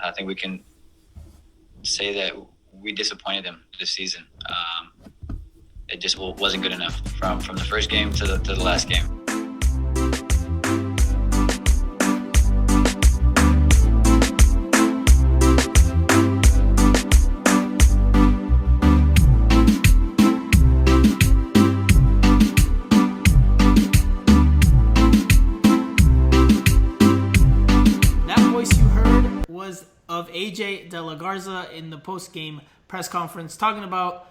I think we can say that we disappointed them this season. It just wasn't good enough from the first game to the last game. Of DeLaGarza in the post-game press conference talking about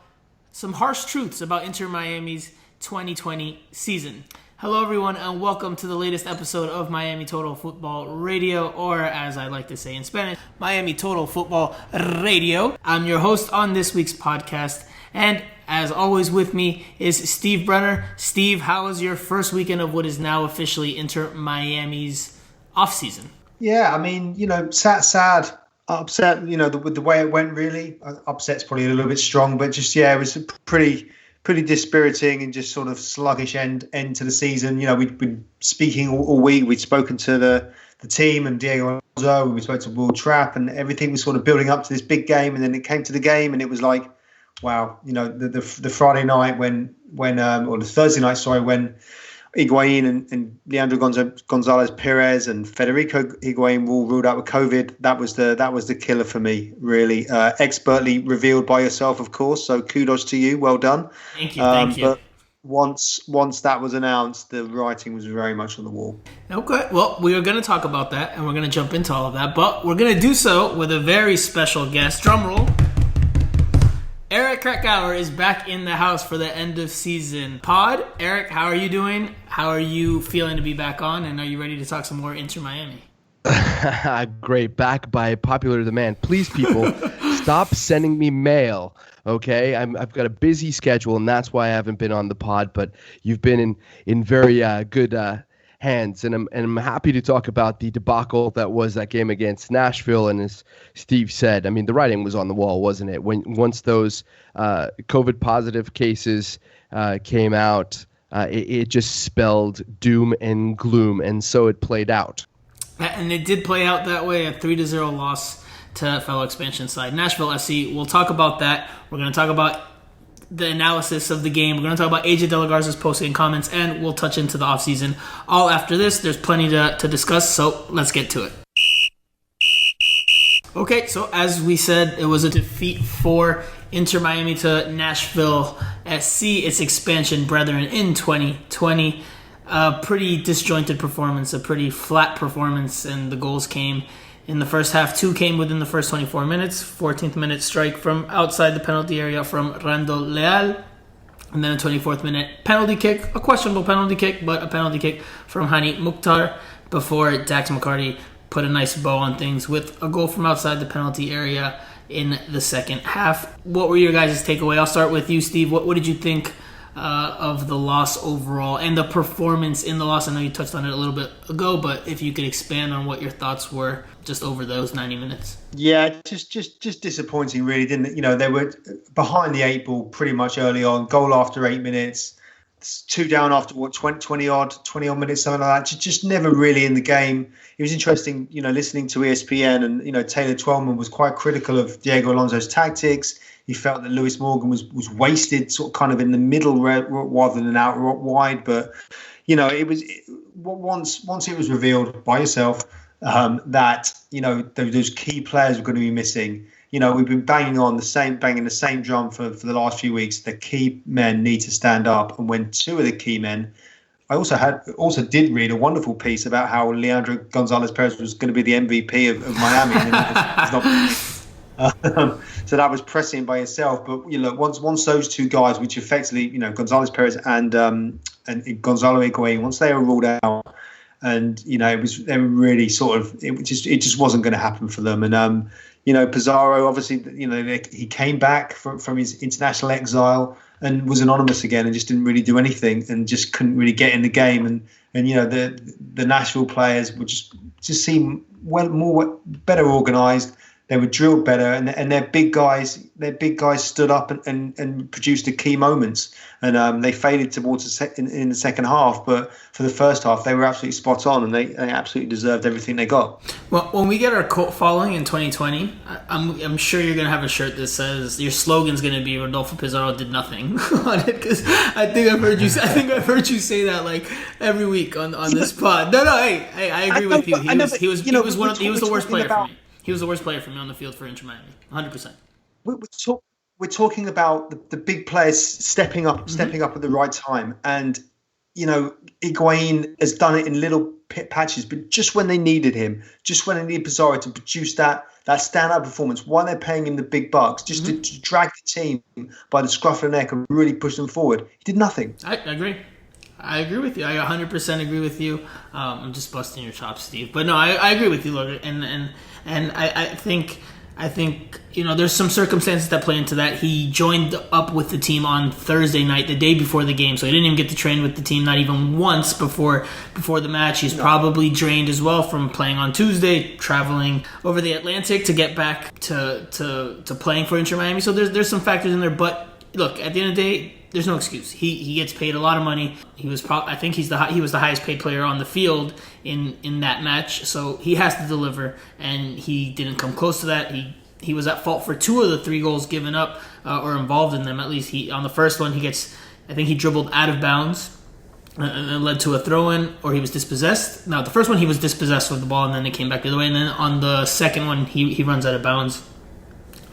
some harsh truths about Inter Miami's 2020 season. Hello everyone and welcome to the latest episode of Miami Total Football Radio, or as I like to say in Spanish, Miami Total Football Radio. I'm your host on this week's podcast, and as always with me is Steve Brenner. Steve, how was your first weekend of what is now officially Inter Miami's off-season? Yeah, I mean, sad. Upset, with the way it went, really. Upset's probably a little bit strong, but just, it was a pretty dispiriting and just sort of sluggish end to the season. We'd been speaking all week. We'd spoken to the team and Diego Alonso. We spoke to Will Trapp, and everything was sort of building up to this big game. And then it came to the game, and it was like, wow, the Friday night or the Thursday night, when Higuain and Leandro Gonzalez Perez and Federico Higuain were all ruled out with COVID. That was the killer for me, really. Expertly revealed by yourself, of course. So kudos to you. Well done. Thank you. But once that was announced, the writing was very much on the wall. Okay. Well, we are going to talk about that, and we're going to jump into all of that. But we're going to do so with a very special guest. Drum roll. Eric Krakauer is back in the house for the end of season pod. Eric, how are you doing? How are you feeling to be back on? And are you ready to talk some more Inter Miami? Great. Back by popular demand. Please, people, stop sending me mail. Okay, I've got a busy schedule, and that's why I haven't been on the pod. But you've been in very good hands, and I'm happy to talk about the debacle that was that game against Nashville. And as Steve said, I mean, the writing was on the wall, wasn't it? Once those COVID positive cases came out, it just spelled doom and gloom, and so it played out. And it did play out that way, a 3-0 loss to fellow expansion side Nashville SC. We'll talk about that. We're going to talk about the analysis of the game. We're going to talk about DeLaGarza's post-game comments, and we'll touch into the offseason. All after this. There's plenty to discuss, so let's get to it. Okay, so as we said, it was a defeat for Inter Miami to Nashville SC, its expansion brethren in 2020. A pretty disjointed performance, a pretty flat performance, and the goals came in the first half. 2 came within the first 24 minutes. 14th minute strike from outside the penalty area from Randall Leal. And then a 24th minute penalty kick, a questionable penalty kick, but a penalty kick from Hani Mukhtar before Dax McCarty put a nice bow on things with a goal from outside the penalty area in the second half. What were your guys' takeaway? I'll start with you, Steve. What did you think of the loss overall and the performance in the loss? I know you touched on it a little bit ago, but if you could expand on what your thoughts were just over those 90 minutes. Yeah, just disappointing, really, didn't it? They were behind the 8 ball pretty much early on. Goal after 8 minutes, 2 down after 20 odd minutes, something like that. Just never really in the game. It was interesting, listening to ESPN, and Taylor Twellman was quite critical of Diego Alonso's tactics. He felt that Lewis Morgan was wasted, sort of kind of in the middle rather than out wide. But it was once it was revealed by yourself that those key players were going to be missing. We've been banging the same drum for the last few weeks. The key men need to stand up, and when 2 of the key men. I also did read a wonderful piece about how Leandro Gonzalez Perez was going to be the MVP of Miami. So that was pressing by itself. But once those 2 guys, which effectively Gonzalez Perez and Gonzalo Higuain, once they were ruled out, and they were really sort of it just wasn't going to happen for them. And Pizarro, obviously, he came back from his international exile and was anonymous again and just didn't really do anything and just couldn't really get in the game. And the Nashville players would just seem better organised, They were drilled better, and their big guys stood up and produced the key moments. And they faded towards in the second half, but for the first half, they were absolutely spot on, and they absolutely deserved everything they got. Well, when we get our cult following in 2020, I'm sure you're gonna have a shirt that says your slogan's gonna be Rodolfo Pizarro did nothing on it, because I think I've heard you say that like every week on this pod. No, hey, I agree with you. He was the worst player for me. He was the worst player for me on the field for Inter Miami, 100%. We're talking about the big players stepping up at the right time, and Higuain has done it in little patches, but just when they needed him, just when they needed Pizarro to produce that standout performance, while they're paying him the big bucks, just to drag the team by the scruff of the neck and really push them forward, he did nothing. I agree. I agree with you. I 100% agree with you. I'm just busting your chops, Steve. But no, I agree with you, Logan. And I think there's some circumstances that play into that. He joined up with the team on Thursday night, the day before the game, so he didn't even get to train with the team, not even once before the match. He's probably drained as well from playing on Tuesday, traveling over the Atlantic to get back to playing for Inter Miami. So there's some factors in there. But look, at the end of the day, there's no excuse. He gets paid a lot of money. He was he was the highest paid player on the field in that match. So he has to deliver, and he didn't come close to that. He was at fault for 2 of the 3 goals given up, or involved in them. At least on the first one, he dribbled out of bounds, and it led to a throw-in, or he was dispossessed. Now the first one he was dispossessed with the ball, and then it came back the other way. And then on the second one, he runs out of bounds,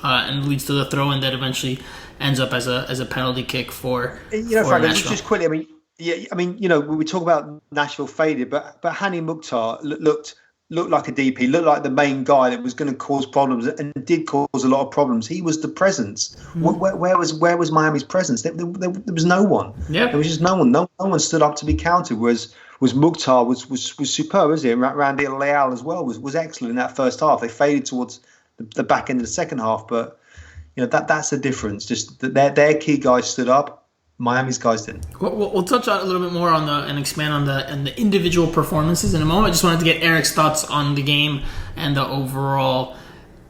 and leads to the throw-in that eventually ends up as a penalty kick for Frank, Nashville. just quickly, we talk about Nashville faded, but Hani Mukhtar looked like a DP, looked like the main guy that was going to cause problems, and did cause a lot of problems. He was the presence. Where was Miami's presence? There was no one. Yeah, there was just no one. No one stood up to be counted. Was Mukhtar was superb, wasn't he? And Randy Leal as well was excellent in that first half. They faded towards the back end of the second half, but that's the difference. Just their key guys stood up. Miami's guys didn't. We'll touch on a little bit more and expand on the individual performances in a moment. I just wanted to get Eric's thoughts on the game and the overall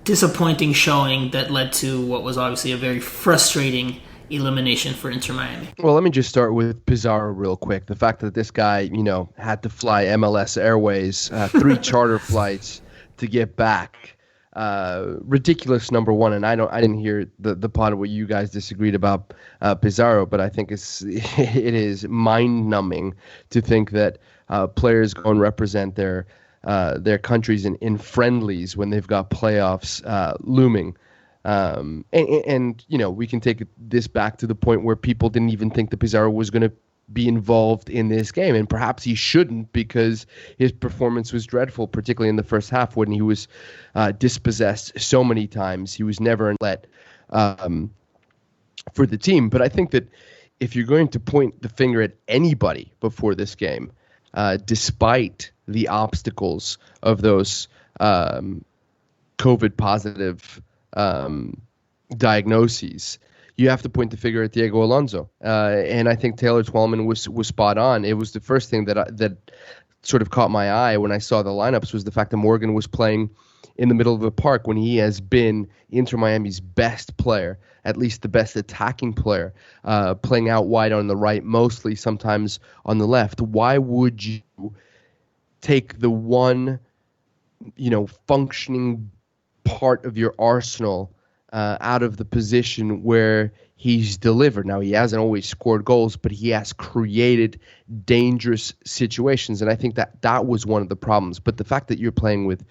disappointing showing that led to what was obviously a very frustrating elimination for Inter Miami. Well, let me just start with Pizarro real quick. The fact that this guy, had to fly MLS Airways, 3 charter flights to get back. Ridiculous, number one, and I didn't hear the part of what you guys disagreed about Pizarro, but I think it is mind-numbing to think that players go and represent their countries in friendlies when they've got playoffs looming. And we can take this back to the point where people didn't even think that Pizarro was going to be involved in this game, and perhaps he shouldn't, because his performance was dreadful, particularly in the first half when he was dispossessed so many times. He was never let for the team. But I think that if you're going to point the finger at anybody before this game, despite the obstacles of those COVID positive diagnoses, you have to point the finger at Diego Alonso. And I think Taylor Twellman was spot on. It was the first thing that sort of caught my eye when I saw the lineups, was the fact that Morgan was playing in the middle of the park when he has been Inter Miami's best player, at least the best attacking player, playing out wide on the right, mostly sometimes on the left. Why would you take the one, functioning part of your arsenal out of the position where he's delivered? Now, he hasn't always scored goals, but he has created dangerous situations, and I think that was one of the problems. But the fact that you're playing with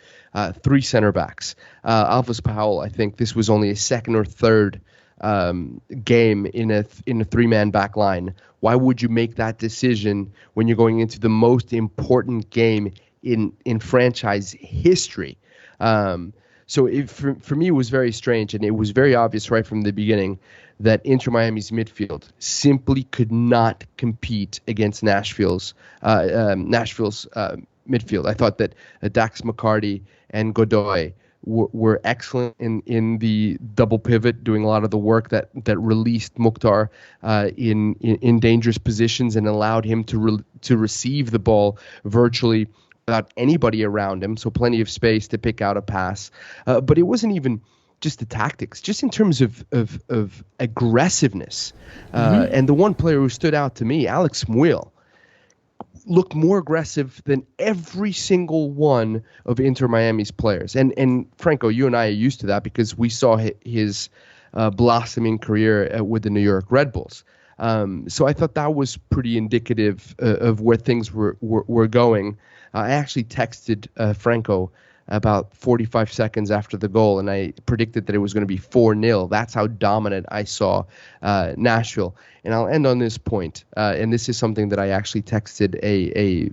3 center backs, Alphas Powell, I think this was only a second or third game in a 3-man back line. Why would you make that decision when you're going into the most important game in franchise history? So for me, it was very strange, and it was very obvious right from the beginning that Inter Miami's midfield simply could not compete against Nashville's midfield. I thought that Dax McCarty and Godoy were excellent in the double pivot, doing a lot of the work that released Mukhtar in dangerous positions and allowed him to receive the ball virtually without anybody around him, so plenty of space to pick out a pass. But it wasn't even just the tactics, just in terms of aggressiveness. And the one player who stood out to me, Alex Muil, looked more aggressive than every single one of Inter Miami's players. And Franco, you and I are used to that because we saw his blossoming career with the New York Red Bulls. So I thought that was pretty indicative of where things were going. I actually texted Franco about 45 seconds after the goal, and I predicted that it was going to be 4-0. That's how dominant I saw Nashville. And I'll end on this point, and this is something that I actually texted a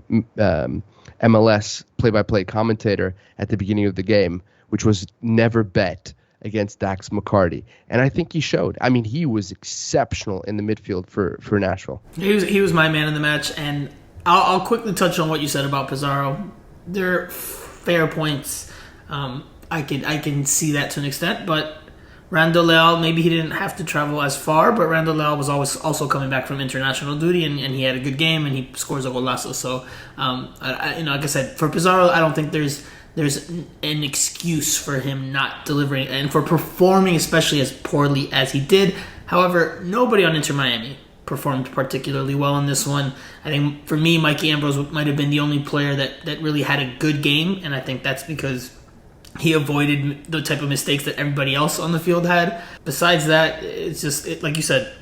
MLS play-by-play commentator at the beginning of the game, which was never bet against Dax McCarty. And I think he showed. I mean, he was exceptional in the midfield for Nashville. He was my man in the match, and I'll quickly touch on what you said about Pizarro. They're fair points. I can see that to an extent, but Randall Leal, maybe he didn't have to travel as far, but Randall Leal was always also coming back from international duty, and he had a good game, and he scores a golazo. So, like I said, for Pizarro, I don't think there's an excuse for him not delivering and for performing especially as poorly as he did. However, nobody on Inter Miami performed particularly well in this one. I think for me, Mikey Ambrose might have been the only player that really had a good game, and I think that's because he avoided the type of mistakes that everybody else on the field had. Besides that, it's just like you said,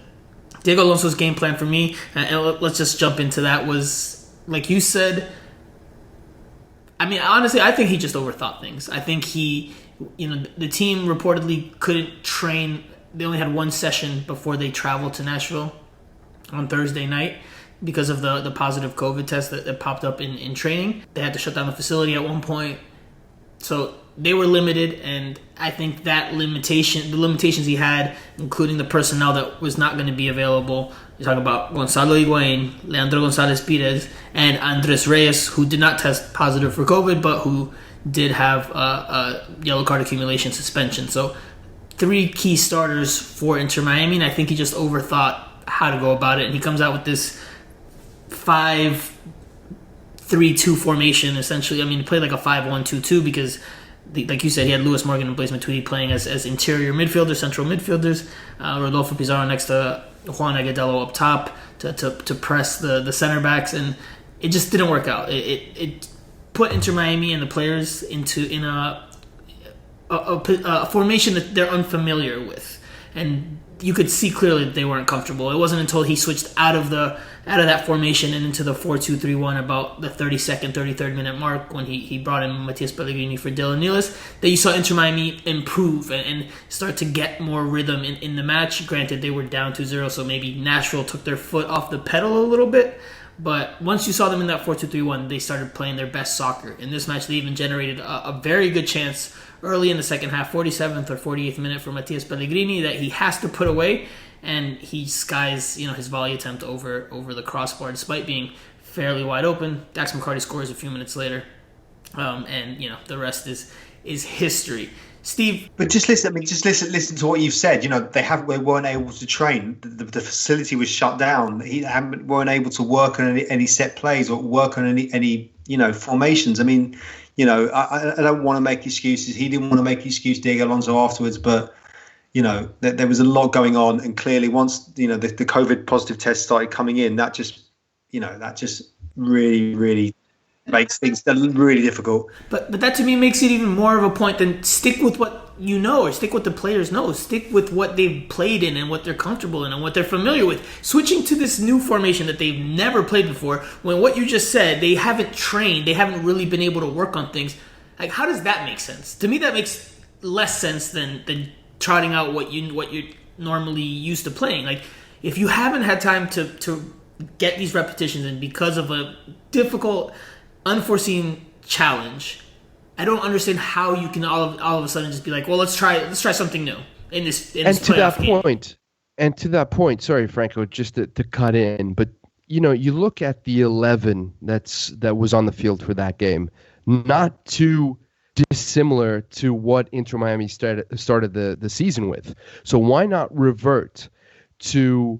Diego Alonso's game plan for me, and let's just jump into that, was, like you said, I mean, honestly, I think he just overthought things. I think the team reportedly couldn't train. They only had one session before they traveled to Nashville on Thursday night because of the positive COVID test that popped up in training. They had to shut down the facility at one point. So they were limited, and I think the limitations he had, including the personnel that was not going to be available. You're talking about Gonzalo Higuain, Leandro Gonzalez Pires, and Andres Reyes, who did not test positive for COVID, but who did have a yellow card accumulation suspension. So 3 key starters for Inter Miami, and I think he just overthought how to go about it. And he comes out with this 5-3-2 formation, essentially. I mean, he played like a 5-1-2-2 because, like you said, he had Lewis Morgan and Blaise Matuidi playing as interior midfielders, central midfielders. Rodolfo Pizarro next to Juan Agudelo up top to press the center backs, and it just didn't work out. It put Inter Miami and the players in a formation that they're unfamiliar with, and you could see clearly that they weren't comfortable. It wasn't until he switched out of that formation and into the 4-2-3-1 about the 32nd, 33rd minute mark when he brought in Matias Pellegrini for Dylan Nealis that you saw Inter Miami improve and start to get more rhythm in the match. Granted, they were down 2-0, so maybe Nashville took their foot off the pedal a little bit. But once you saw them in that 4-2-3-1, they started playing their best soccer. In this match, they even generated a very good chance early in the second half, 47th or 48th minute for Matias Pellegrini that he has to put away, and he skies his volley attempt over the crossbar despite being fairly wide open. Dax McCarty scores a few minutes later, and the rest is history. Steve, but just listen. I mean, just listen to what you've said. They weren't able to train. The facility was shut down. They weren't able to work on any set plays or work on any formations. I mean, I don't want to make excuses. He didn't want to make excuse Diego Alonso afterwards, but there was a lot going on, and clearly once the COVID positive test started coming in, that just really makes things really difficult. But that to me makes it even more of a point than stick with what or stick with the players know. Stick with what they've played in and what they're comfortable in and what they're familiar with. Switching to this new formation that they've never played before, when what you just said, they haven't trained, they haven't really been able to work on things. Like, how does that make sense? To me, that makes less sense than trotting out what you're normally used to playing. Like, if you haven't had time to get these repetitions in because of a difficult, unforeseen challenge, I don't understand how you can all of a sudden just be like, well, let's try something new in this playoff game. And to that point, sorry, Franco, just to cut in, but you look at the 11 that was on the field for that game, not too dissimilar to what Inter Miami started the season with. So why not revert to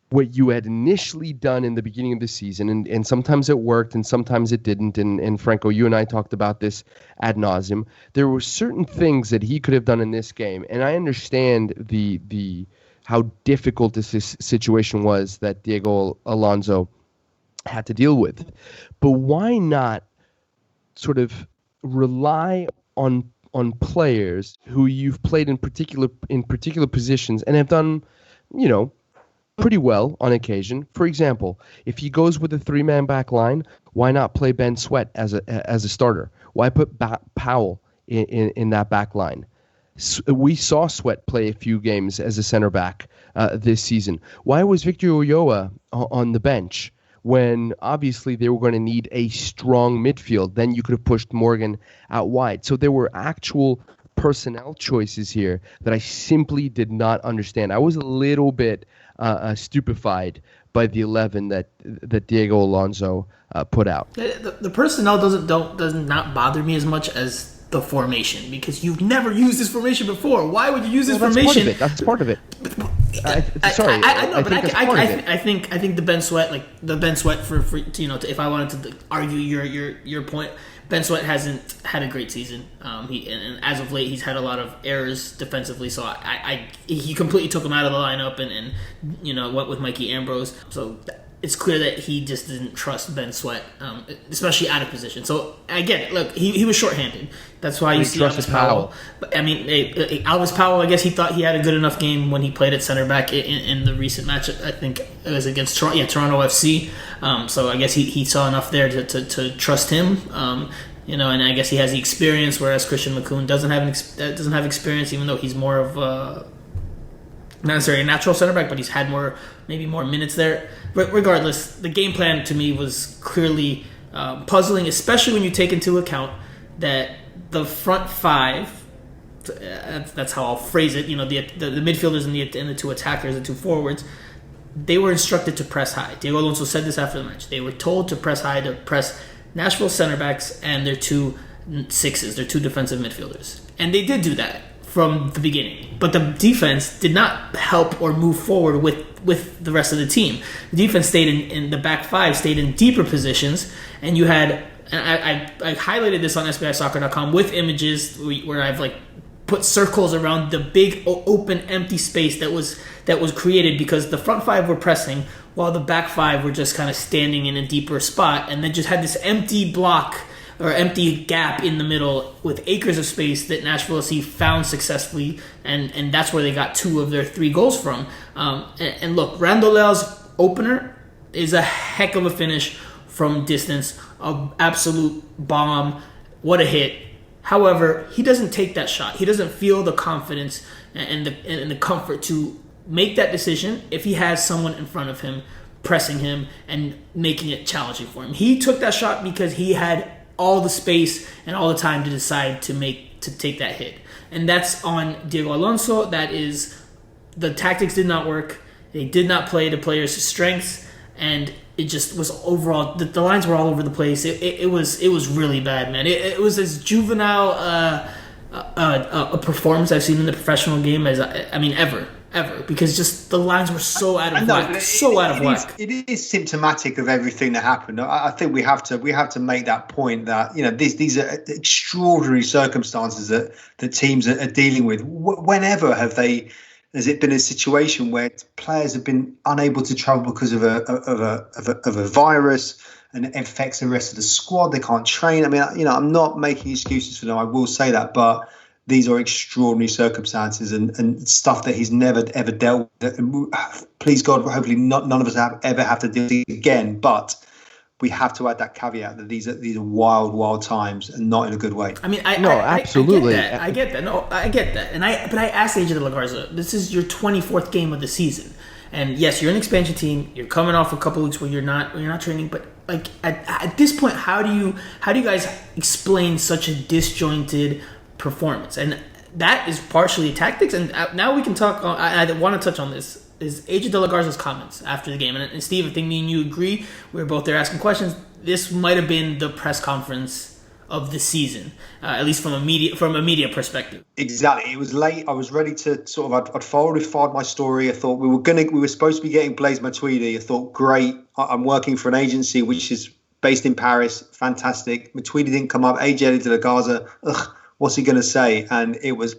what you had initially done in the beginning of the season, and sometimes it worked and sometimes it didn't, and Franco, you and I talked about this ad nauseum. There were certain things that he could have done in this game, and I understand the how difficult this situation was that Diego Alonso had to deal with. But why not sort of rely on players who you've played in particular positions and have done, pretty well on occasion? For example, if he goes with a 3-man back line, why not play Ben Sweat as a starter? Why put Powell in that back line? We saw Sweat play a few games as a center back this season. Why was Victor Ulloa on the bench when obviously they were going to need a strong midfield? Then you could have pushed Morgan out wide. So there were actual personnel choices here that I simply did not understand. I was a little bit stupefied by the 11 that Diego Alonso put out. The personnel does not bother me as much as the formation, because you've never used this formation before. Why would you use this formation? That's part of it. I think the Ben Sweat for if I wanted to argue your point, Ben Sweat hasn't had a great season. And as of late, he's had a lot of errors defensively. So he completely took him out of the lineup and went with Mikey Ambrose. So it's clear that he just didn't trust Ben Sweat, especially out of position. So I get it. Look, he was shorthanded. That's why you see Alvis Powell. But I mean, Alvis Powell, I guess he thought he had a good enough game when he played at center back in the recent match. I think it was against Toronto FC. So I guess he saw enough there to trust him. And I guess he has the experience, whereas Christian McCoon doesn't have experience, even though he's more of not necessarily a natural center back, but he's had maybe more minutes there. But regardless, the game plan to me was clearly puzzling, especially when you take into account that the front five, that's how I'll phrase it, the midfielders and the two attackers, the two forwards, they were instructed to press high. Diego Alonso said this after the match. They were told to press high, to press Nashville center backs and their two sixes, their two defensive midfielders. And they did do that from the beginning. But the defense did not help or move forward with the rest of the team. The defense stayed in the back five, stayed in deeper positions, and you had, and I highlighted this on SBIsoccer.com with images where I've put circles around the big open empty space that was created because the front five were pressing while the back five were just kind of standing in a deeper spot, and then just had this empty block or empty gap in the middle with acres of space that Nashville SC found successfully, and that's where they got 2 of their 3 goals from. And look, Randoleo's opener is a heck of a finish from distance, an absolute bomb. What a hit. However, he doesn't take that shot. He doesn't feel the confidence and the comfort to make that decision if he has someone in front of him pressing him and making it challenging for him. He took that shot because he had all the space and all the time to decide to take that hit. And that's on Diego Alonso. That is, the tactics did not work. They did not play the players' strengths, and it just was overall, the lines were all over the place. It was really bad, man. It was as juvenile a performance I've seen in the professional game as ever, because just the lines were so out of whack. It is symptomatic of everything that happened. I think we have to make that point that these are extraordinary circumstances that teams are dealing with. Whenever has it been a situation where players have been unable to travel because of a virus, and it affects the rest of the squad? They can't train. I'm not making excuses for them. I will say that, but these are extraordinary circumstances and stuff that he's never ever dealt with. And please God, hopefully none of us ever have to deal with it again. But we have to add that caveat that these are wild times and not in a good way. Absolutely. I get that. No, I get that. But I asked Ajila DeLaGarza, this is your 24th game of the season, and yes, you're an expansion team. You're coming off a couple weeks where you're not training, but at this point, how do you guys explain such a disjointed performance? And that is partially tactics. And now we can talk. I want to touch on this. Is Ajila DeLaGarza's comments after the game. And Steve, I think me and you agree. We were both there asking questions. This might have been the press conference of the season, at least from a media perspective. Exactly. It was late. I was ready to I'd filed my story. I thought we were supposed to be getting Blaise Matuidi. I thought, great. I'm working for an agency which is based in Paris. Fantastic. Matuidi didn't come up. Ajila DeLaGarza. What's he going to say? And it was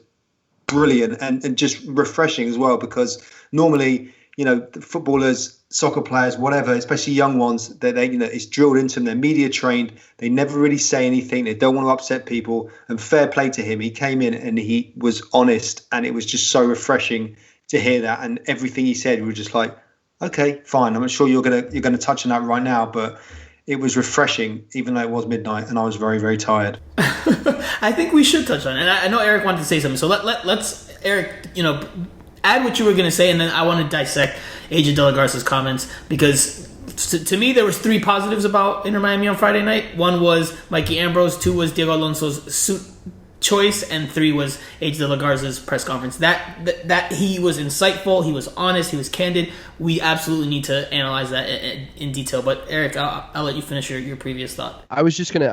brilliant and just refreshing as well, because normally, the footballers, soccer players, whatever, especially young ones, they it's drilled into them. They're media trained. They never really say anything. They don't want to upset people. And fair play to him. He came in and he was honest, and it was just so refreshing to hear that. And everything he said, we were just like, okay, fine. I'm sure you're gonna touch on that right now, but it was refreshing, even though it was midnight and I was very, very tired. I think we should touch on it. And I know Eric wanted to say something, so let's Eric, add what you were going to say, and then I want to dissect Ajila DeLaGarza's comments, because to me there was 3 positives about Inter Miami on Friday night. 1 was Mikey Ambrose, 2 was Diego Alonso's suit choice, and 3 was Ajila DeLaGarza's press conference. That he was insightful, he was honest, he was candid. We absolutely need to analyze that in detail. But Eric, I'll let you finish your previous thought. I was just gonna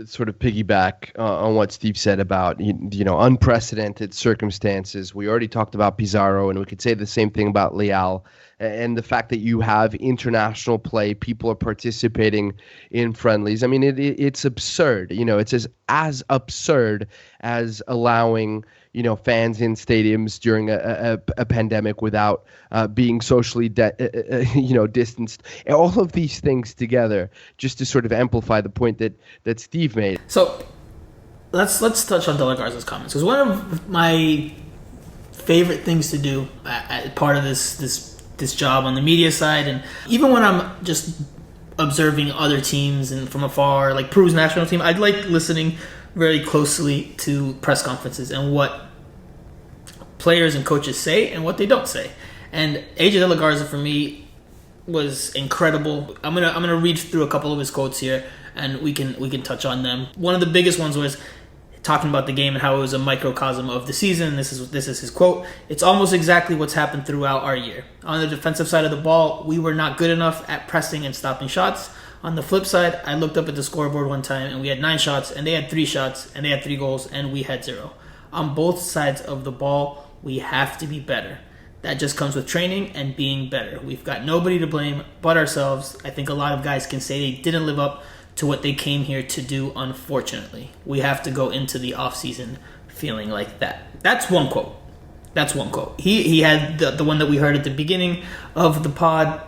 sort of piggyback on what Steve said about unprecedented circumstances. We already talked about Pizarro, and we could say the same thing about Leal. And the fact that you have international play, people are participating in friendlies. I mean, it's absurd. It's as absurd as allowing fans in stadiums during a pandemic without being socially distanced. All of these things together, just to sort of amplify the point that Steve made. So let's touch on DeLaGarza's comments, because one of my favorite things to do as part of this job on the media side, and even when I'm just observing other teams and from afar, like Peru's national team, I'd like listening very closely to press conferences and what players and coaches say and what they don't say. And Ajila DeLaGarza for me was incredible. I'm gonna read through a couple of his quotes here, and we can touch on them. One of the biggest ones was talking about the game and how it was a microcosm of the season. This is his quote. "It's almost exactly what's happened throughout our year. On the defensive side of the ball, we were not good enough at pressing and stopping shots. On the flip side, I looked up at the scoreboard one time and we had 9 shots and they had 3 shots and they had 3 goals and we had 0. On both sides of the ball, we have to be better. That just comes with training and being better. We've got nobody to blame but ourselves. I think a lot of guys can say they didn't live up to what they came here to do, unfortunately. We have to go into the offseason feeling like that." That's one quote. He had the one that we heard at the beginning of the pod,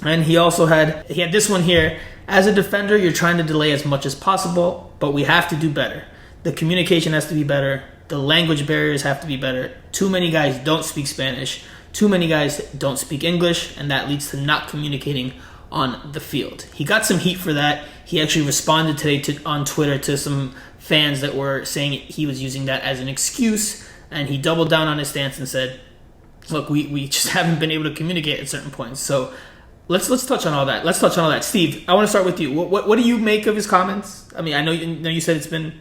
and he also had this one here. "As a defender, you're trying to delay as much as possible, but we have to do better. The communication has to be better. The language barriers have to be better. Too many guys don't speak Spanish. Too many guys don't speak English, and that leads to not communicating on the field." He got some heat for that. He actually responded today on Twitter to some fans that were saying he was using that as an excuse, and he doubled down on his stance and said, look, we just haven't been able to communicate at certain points. So let's touch on all that. Steve, I want to start with you. What do you make of his comments? I mean, I know you said it's been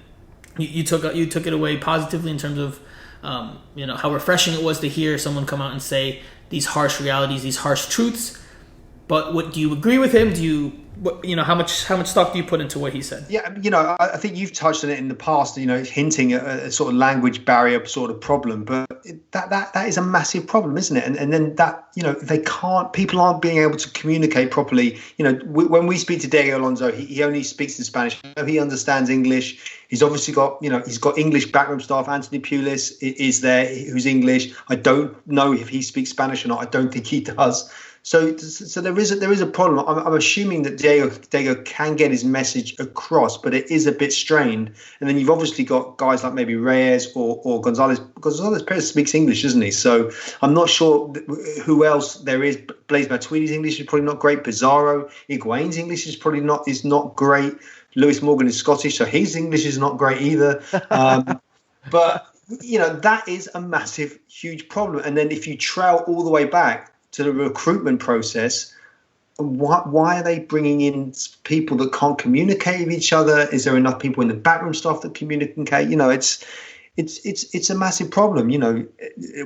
you took it away positively in terms of how refreshing it was to hear someone come out and say these harsh realities, these harsh truths. But do you agree with him? How much stock do you put into what he said? Yeah, I think you've touched on it in the past, hinting at a sort of language barrier sort of problem, but that is a massive problem, isn't it? And then that, people aren't being able to communicate properly. When we speak to Diego Alonso, he only speaks in Spanish. He understands English. He's obviously got, he's got English backroom staff. Anthony Pulis is there, who's English. I don't know if he speaks Spanish or not. I don't think he does. So there is a problem. I'm assuming that Diego can get his message across, but it is a bit strained. And then you've obviously got guys like maybe Reyes or Gonzalez. Gonzalez Perez speaks English, doesn't he? So I'm not sure who else there is. Blaise Matuidi's English is probably not great. Pizarro, Higuain's English is probably not great. Lewis Morgan is Scottish, so his English is not great either. But that is a massive, huge problem. And then if you trail all the way back to the recruitment process, why are they bringing in people that can't communicate with each other? Is there enough people in the backroom staff that communicate? It's a massive problem.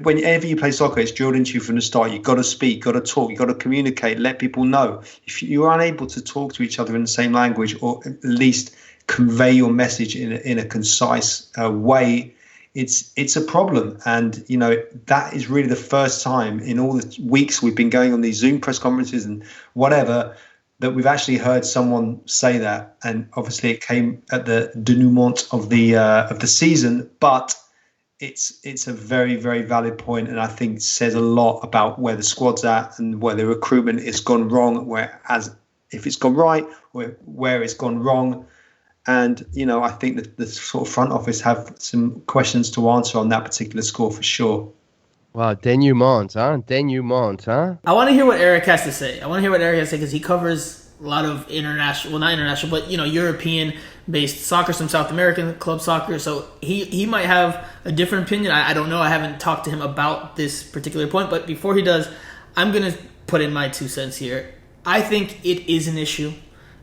Whenever you play soccer, it's drilled into you from the start. You've got to speak, got to talk, you've got to communicate, let people know. If you're unable to talk to each other in the same language, or at least convey your message in a concise way, it's a problem. And, you know, that is really the first time in all the weeks we've been going on these Zoom press conferences and whatever that we've actually heard someone say that. And obviously it came at the denouement of the season, but it's a very, very valid point, and I think says a lot about where the squad's at and where the recruitment has gone wrong, if it's gone right, or where it's gone wrong. And, you know, I think that the sort of front office have some questions to answer on that particular score for sure. Wow, denouement, huh? Denouement, huh? I want to hear what Eric has to say. Because he covers a lot of international, well, not international, but, you know, European-based soccer, some South American club soccer. So he might have a different opinion. I don't know. I haven't talked to him about this particular point. But before he does, I'm going to put in my 2 cents here. I think it is an issue.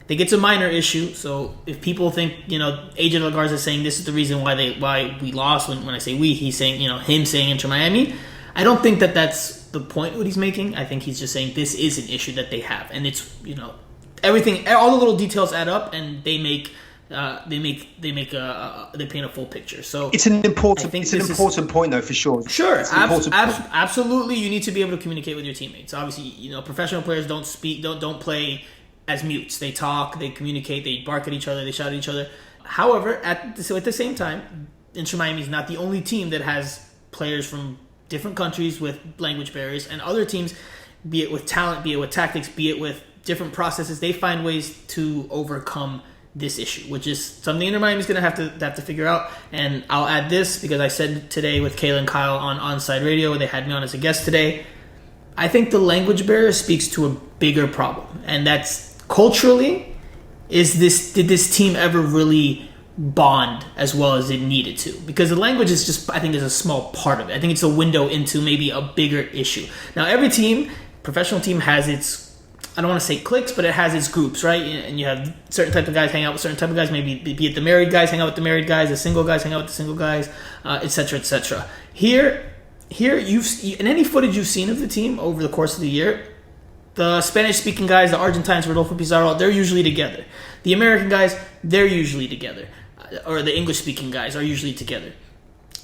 I think it's a minor issue. So if people think, you know, Ajila DeLaGarza is saying this is the reason why we lost, when I say we, he's saying, you know, him saying Inter Miami. I don't think that that's the point what he's making. I think he's just saying this is an issue that they have, and it's, you know, everything, all the little details add up, and they paint a full picture. So it's an important point though, for sure. Sure, absolutely. You need to be able to communicate with your teammates. Obviously, you know, professional players don't speak, don't play as mutes. They talk, they communicate, they bark at each other, they shout at each other. However, at the same time, Inter Miami is not the only team that has players from different countries with language barriers, and other teams, be it with talent, be it with tactics, be it with different processes, they find ways to overcome this issue, which is something Inter Miami is going to have to figure out. And I'll add this because I said today with Kayla and Kyle on Onside Radio, where they had me on as a guest today, I think the language barrier speaks to a bigger problem, and that's culturally, did this team ever really bond as well as it needed to? Because the language is just, I think, is a small part of it. I think it's a window into maybe a bigger issue. Now, every team, professional team, has its, I don't want to say cliques, but it has its groups, right? And you have certain type of guys hang out with certain type of guys. Maybe be it the married guys hang out with the married guys, the single guys hang out with the single guys, etc., etc. Here, in any footage you've seen of the team over the course of the year, the Spanish-speaking guys, the Argentines, Rodolfo Pizarro, they're usually together. The American guys, they're usually together, or the English-speaking guys are usually together.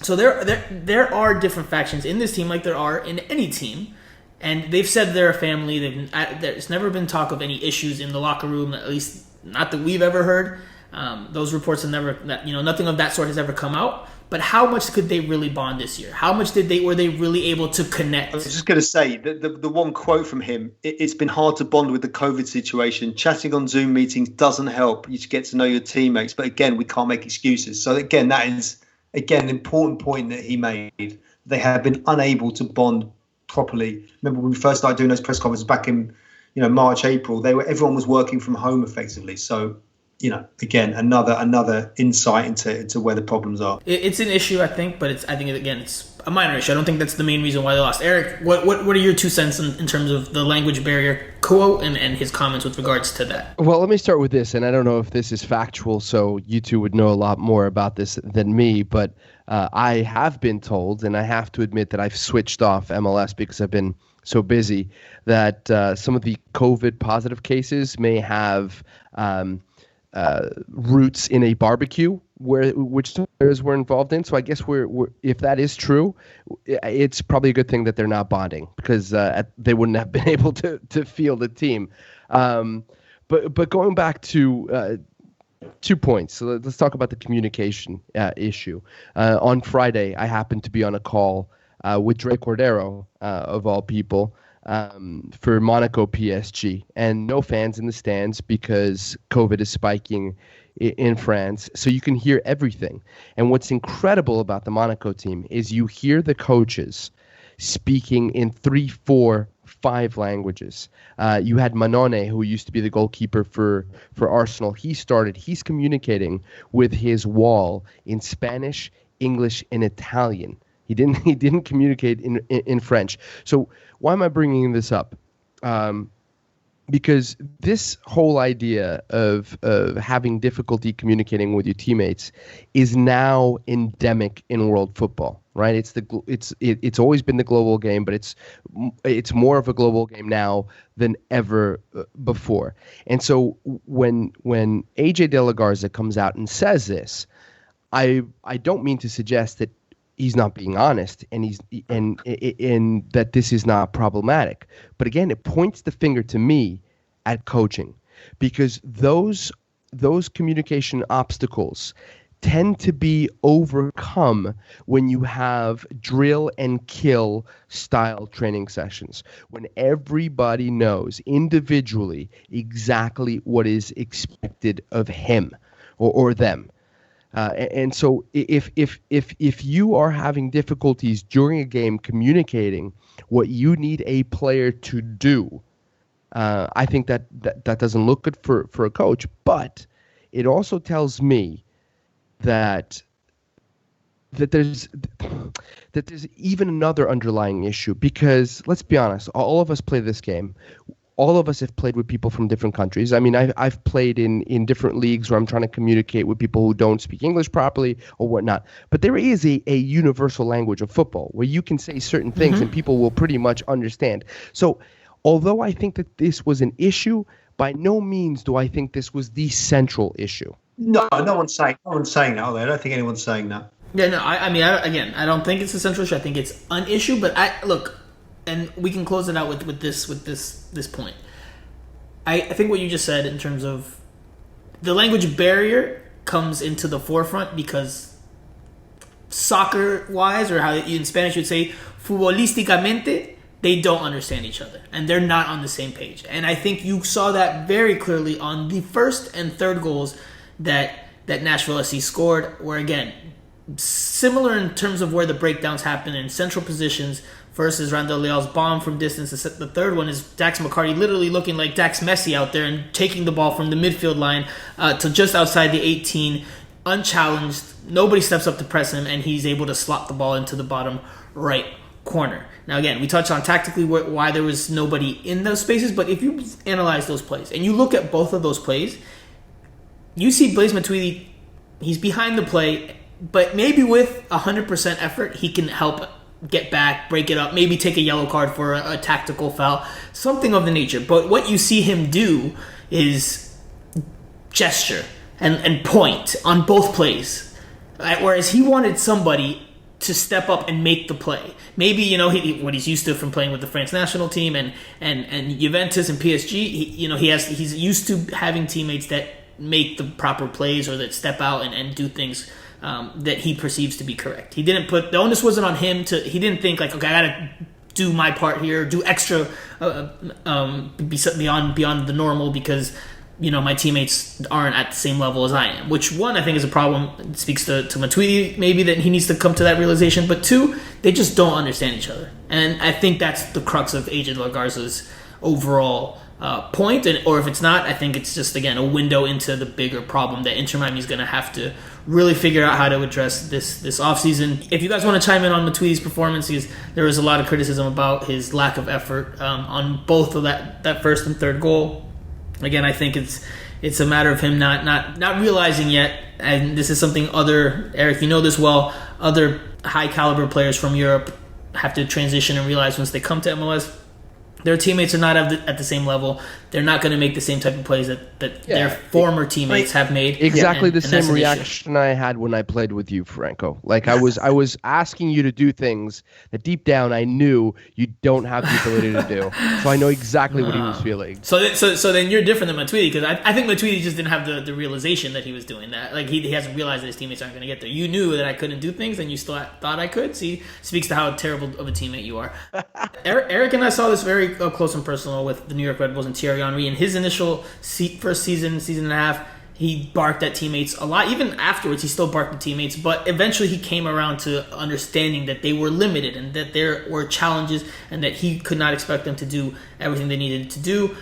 So there are different factions in this team, like there are in any team. And they've said they're a family. There's never been talk of any issues in the locker room, at least not that we've ever heard. Those reports have never, nothing of that sort has ever come out. But how much could they really bond this year? How much were they really able to connect? I was just going to say, the one quote from him, it's been hard to bond with the COVID situation. Chatting on Zoom meetings doesn't help you to get to know your teammates. But again, we can't make excuses. So again, that is, an important point that he made. They have been unable to bond properly. Remember when we first started doing those press conferences back in, March, April, everyone was working from home effectively. So, again, another insight into where the problems are. It's an issue, I think, but it's a minor issue. I don't think that's the main reason why they lost. Eric, what are your 2 cents in terms of the language barrier quote and his comments with regards to that? Well, let me start with this, and I don't know if this is factual, so you two would know a lot more about this than me, but I have been told, and I have to admit that I've switched off MLS because I've been so busy, that some of the COVID positive cases may have roots in a barbecue which players were involved in. So I guess we're if that is true, it's probably a good thing that they're not bonding, because they wouldn't have been able to field a team. But going back to 2 points. So let's talk about the communication issue. On Friday, I happened to be on a call with Dre Cordero, of all people, for Monaco PSG, and no fans in the stands because COVID is spiking in France, so you can hear everything. And what's incredible about the Monaco team is you hear the coaches speaking in 3, 4, 5 languages. You had Manone, who used to be the goalkeeper for Arsenal. He's communicating with his wall in Spanish, English, and Italian. He didn't communicate in French. So why am I bringing this up? because this whole idea of having difficulty communicating with your teammates is now endemic in world football, right? It's always been the global game, but it's more of a global game now than ever before. And so when AJ DeLaGarza comes out and says this, I don't mean to suggest that he's not being honest and that this is not problematic. But again, it points the finger to me at coaching, because those communication obstacles tend to be overcome when you have drill and kill style training sessions, when everybody knows individually exactly what is expected of him or them. And so if you are having difficulties during a game communicating what you need a player to do, I think that doesn't look good for a coach. But it also tells me that there's even another underlying issue, because let's be honest, all of us play this game. All of us have played with people from different countries. I mean, I've played in different leagues where I'm trying to communicate with people who don't speak English properly or whatnot. But there is a universal language of football where you can say certain things and people will pretty much understand. So although I think that this was an issue, by no means do I think this was the central issue. No one's saying that, are they? I don't think anyone's saying that. Yeah, no, I don't think it's a central issue. I think it's an issue, but look, and we can close it out with this point. I think what you just said in terms of the language barrier comes into the forefront because soccer-wise, or how in Spanish you'd say, futbolísticamente, they don't understand each other, and they're not on the same page. And I think you saw that very clearly on the first and third goals that Nashville SC scored, where, again, similar in terms of where the breakdowns happen in central positions versus Randall Leal's bomb from distance. The third one is Dax McCarty literally looking like Dax Messi out there and taking the ball from the midfield line to just outside the 18, unchallenged. Nobody steps up to press him, and he's able to slot the ball into the bottom right corner. Now, again, we touched on tactically why there was nobody in those spaces, but if you analyze those plays and you look at both of those plays, you see Blaise Matuidi, he's behind the play, but maybe with 100% effort, he can help get back, break it up, maybe take a yellow card for a tactical foul, something of the nature. But what you see him do is gesture and point on both plays, whereas he wanted somebody to step up and make the play. Maybe, what he's used to from playing with the France national team and Juventus and PSG, he's used to having teammates that make the proper plays or that step out and do things that he perceives to be correct. He didn't the onus wasn't on him he didn't think like, okay, I gotta do my part here, do extra beyond the normal because my teammates aren't at the same level as I am, which one I think is a problem. It speaks to Matuidi maybe that he needs to come to that realization, but two, they just don't understand each other. And I think that's the crux of AJ DeLaGarza's overall point, or if it's not, I think it's just, again, a window into the bigger problem that Inter Miami is going to have to really figure out how to address this offseason. If you guys want to chime in on Matuidi's performance, because there was a lot of criticism about his lack of effort on both of that first and third goal. Again, I think it's a matter of him not realizing yet, and this is something Eric, you know this well, other high caliber players from Europe have to transition and realize once they come to MLS, their teammates are not at the same level. They're not going to make the same type of plays that their former teammates have made. Exactly the same reaction I had when I played with you, Franco. Like I was asking you to do things that deep down I knew you don't have the ability to do. So I know exactly what he was feeling. So then you're different than Matuidi, because I think Matuidi just didn't have the realization that he was doing that. Like he hasn't realized that his teammates aren't going to get there. You knew that I couldn't do things, and you still thought I could. See, speaks to how terrible of a teammate you are. Eric and I saw this very close and personal with the New York Red Bulls and Thierry Henry. In his initial first season and a half, he barked at teammates a lot. Even afterwards, he still barked at teammates. But eventually, he came around to understanding that they were limited and that there were challenges and that he could not expect them to do everything they needed to do.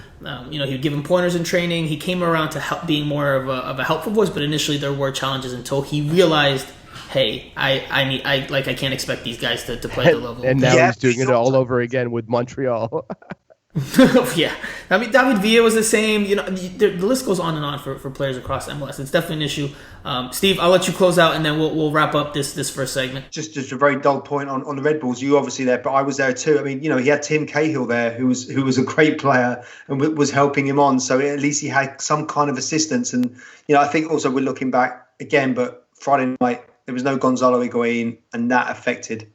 He would give them pointers in training. He came around to being more of a helpful voice. But initially, there were challenges until he realized, hey, I can't expect these guys to play at the level. And now he's doing it all over again with Montreal. Yeah, I mean, David Villa was the same. The list goes on and on for players across MLS. It's definitely an issue. Steve, I'll let you close out, and then we'll wrap up this first segment. Just a very dull point on the Red Bulls. You obviously there, but I was there too. I mean, he had Tim Cahill there, who was a great player and was helping him on. So at least he had some kind of assistance. And I think also we're looking back again, but Friday night there was no Gonzalo Higuain, and that affected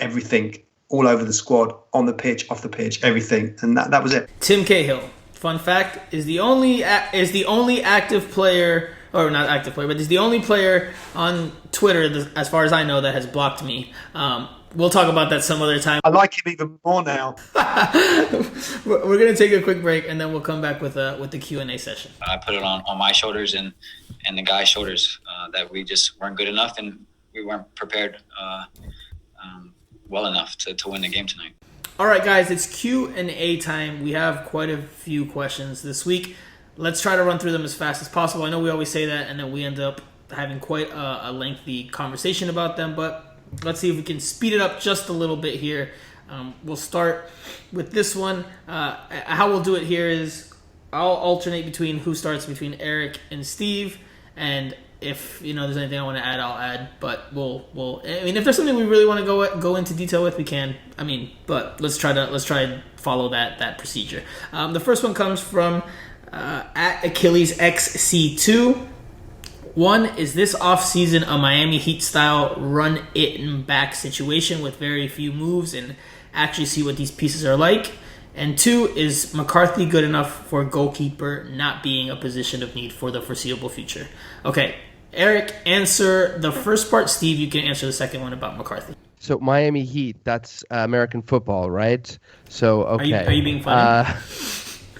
everything. All over the squad, on the pitch, off the pitch, everything, and that was it. Tim Cahill, fun fact, is the only active player, or not active player, but is the only player on Twitter, as far as I know, that has blocked me. We'll talk about that some other time. I like him even more now. We're gonna take a quick break, and then we'll come back with the Q&A session. I put it on my shoulders and the guys' shoulders that we just weren't good enough and we weren't prepared. Well enough to win the game tonight. All right, guys, it's Q&A time. We have quite a few questions this week. Let's try to run through them as fast as possible. I know we always say that, and then we end up having quite a lengthy conversation about them, but let's see if we can speed it up just a little bit here. We'll start with this one. How we'll do it here is I'll alternate between who starts between Eric and Steve, and if there's anything I want to add, I'll add. But we'll. I mean, if there's something we really want to go into detail with, we can. I mean, but let's try and follow that procedure. The first one comes from at Achilles XC2. One, is this offseason a Miami Heat style run it and back situation with very few moves and actually see what these pieces are like? And two, is McCarthy good enough for a goalkeeper not being a position of need for the foreseeable future? Okay, Eric, answer the first part. Steve, you can answer the second one about McCarthy. So Miami Heat, that's American football, right? So, okay. Are you being funny?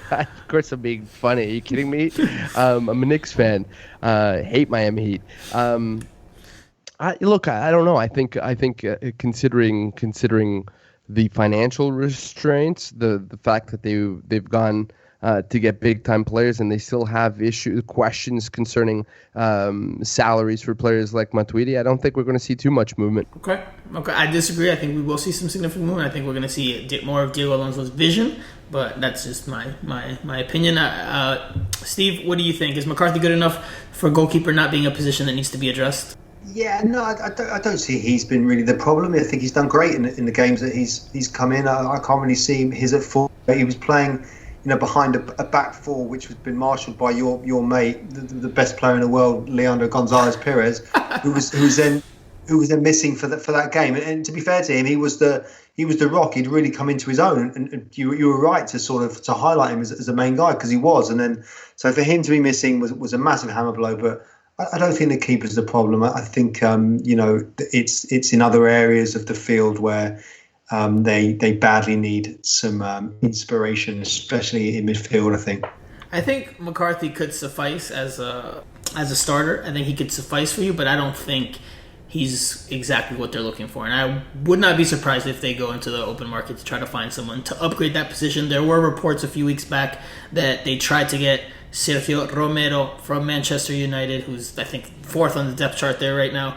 Of course I'm being funny. Are you kidding me? I'm a Knicks fan. Hate Miami Heat. I don't know. I think considering the financial restraints, the fact that they've gone to get big time players and they still have questions concerning salaries for players like Matuidi, I don't think we're going to see too much movement. Okay. I disagree. I think we will see some significant movement. I think we're going to see more of Diego Alonso's vision, but that's just my opinion. Steve, what do you think? Is McCarthy good enough for a goalkeeper not being a position that needs to be addressed? Yeah, no, I don't see he's been really the problem. I think he's done great in the games that he's come in. I can't really see his at full. He was playing, behind a back four, which has been marshalled by your mate, the best player in the world, Leandro Gonzalez Perez, who was then missing for that game. And to be fair to him, he was the rock. He'd really come into his own, and you were right to highlight him as a main guy, because he was. And then so for him to be missing was a massive hammer blow. But I don't think the keeper's the problem. I think it's in other areas of the field where they badly need some inspiration, especially in midfield, I think McCarthy could suffice as a starter. I think he could suffice for you, but I don't think he's exactly what they're looking for. And I would not be surprised if they go into the open market to try to find someone to upgrade that position. There were reports a few weeks back that they tried to get Sergio Romero from Manchester United, who's I think fourth on the depth chart there right now.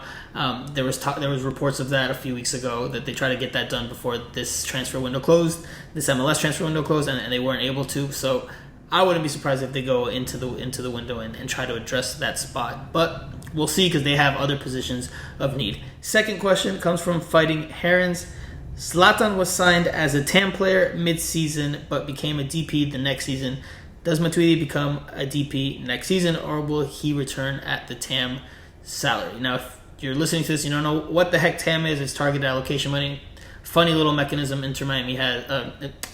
There was reports of that a few weeks ago, that they tried to get that done before this transfer window closed, this MLS transfer window closed, and they weren't able to. So I wouldn't be surprised if they go into the window and try to address that spot. But we'll see, because they have other positions of need. Second question comes from Fighting Herons. Zlatan was signed as a TAM player mid-season, but became a DP the next season. Does Matuidi become a DP next season, or will he return at the TAM salary? Now, if you're listening to this, you don't know what the heck TAM is. It's targeted allocation money. Funny little mechanism Inter Miami has.